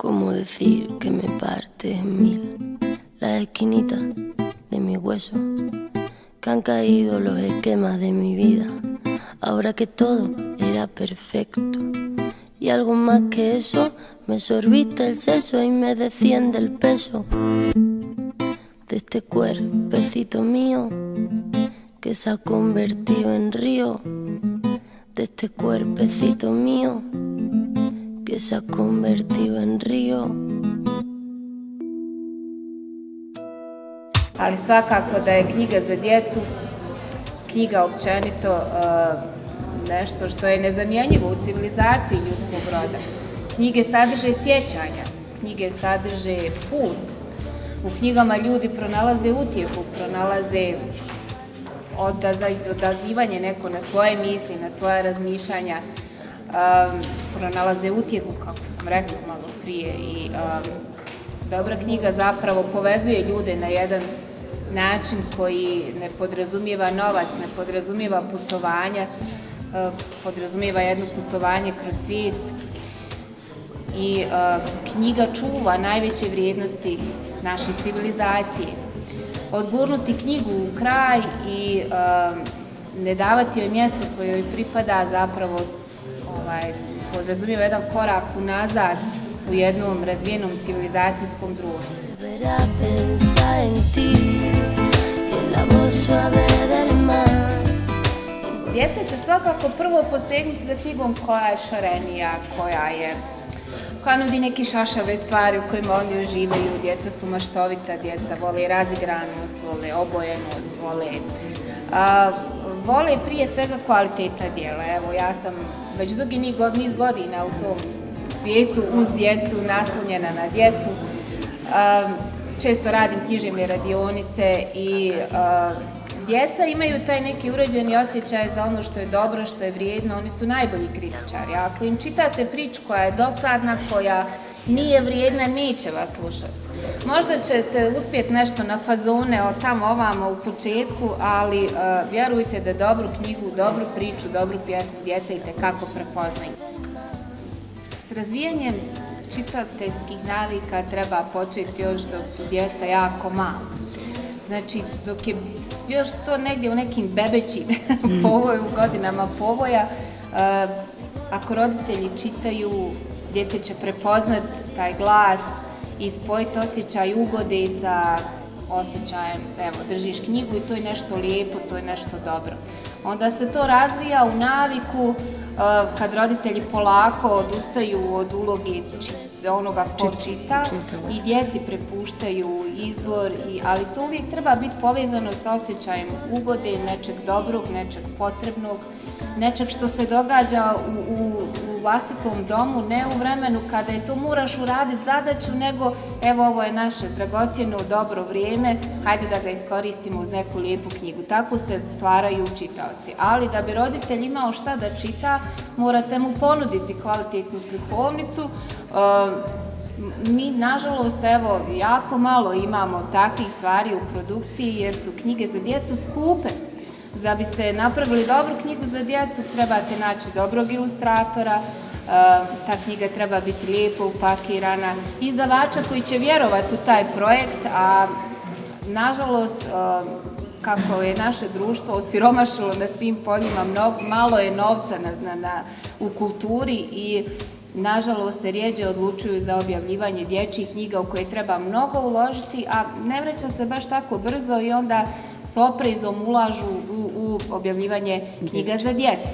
¿Cómo decir que me parte en mil las esquinitas de mi hueso? Que han caído los esquemas de mi vida, ahora que todo era perfecto. Y algo más que eso, me sorbiste el seso y me desciende el peso de este cuerpecito mío que se ha convertido en río, de este cuerpecito mío que se ha convertido en río. Ali svakako da je knjiga za djecu, knjiga općenito, nešto što je nezamjenjivo u civilizaciji ljudskog roda. Knjige sadrže sjećanja, knjige sadrže put. U knjigama ljudi pronalaze utjehu, pronalaze odazivanje neko na svoje misli, na svoja razmišljanja, pronalaze utjehu, kako sam rekla malo prije. I dobra knjiga zapravo povezuje ljude na jedan način koji ne podrazumijeva novac, ne podrazumijeva putovanja, podrazumijeva jedno putovanje kroz svijest. I knjiga čuva najveće vrijednosti naše civilizacije. Odgurnuti knjigu u kraj i ne davati joj mjesto koje joj pripada zapravo podrazumijeva jedan korak unazad u jednom razvijenom civilizacijskom društvu. Djeca će svakako prvo posegnuti za knjigom koja je šarenija, koja nudi neke šašave stvari u kojima oni uživaju. Djeca su maštovita, djeca vole razigranost, vole obojenost, vole prije svega kvaliteta djela. Evo, ja sam već dugi niz godina u tom svijetu uz djecu, naslonjena na djecu. Često radim književne radionice i djeca imaju taj neki uređeni osjećaj za ono što je dobro, što je vrijedno. Oni su najbolji kritičari. Ako im čitate priču koja je dosadna, koja nije vrijedna, neće vas slušati. Možda ćete uspjeti nešto na fazone o tamo ovamo u početku, ali vjerujte da dobru knjigu, dobru priču, dobru pjesmu djeca itekako prepoznaju. S razvijanjem čitateljskih navika treba početi još dok su djeca jako mala. Znači, dok je još to negdje u nekim bebećim u godinama povoja, ako roditelji čitaju, dijete će prepoznat taj glas i spojiti osjećaj ugode sa osjećajem, evo, držiš knjigu i to je nešto lijepo, to je nešto dobro. Onda se to razvija u naviku kad roditelji polako odustaju od uloge onoga ko čita i djeci prepuštaju izbor, ali to uvijek treba biti povezano sa osjećajem ugode, nečeg dobrog, nečeg potrebnog, nečeg što se događa u vlastitom domu, ne u vremenu kada je to moraš uraditi zadaću, nego evo ovo je naše dragocjeno, dobro vrijeme, hajde da ga iskoristimo uz neku lijepu knjigu. Tako se stvaraju čitaoci. Ali da bi roditelj imao šta da čita, morate mu ponuditi kvalitetnu slikovnicu. Mi, nažalost, evo, jako malo imamo takvih stvari u produkciji jer su knjige za djecu skupe. Da biste napravili dobru knjigu za djecu, trebate naći dobrog ilustratora, ta knjiga treba biti lijepo upakirana, izdavača koji će vjerovati u taj projekt, a nažalost, kako je naše društvo osiromašilo na svim poljima, malo je novca u kulturi i nažalost se rijeđe odlučuju za objavljivanje dječjih knjiga u koje treba mnogo uložiti, a ne vraća se baš tako brzo i onda s oprezom ulažu u objavljivanje knjiga za djecu.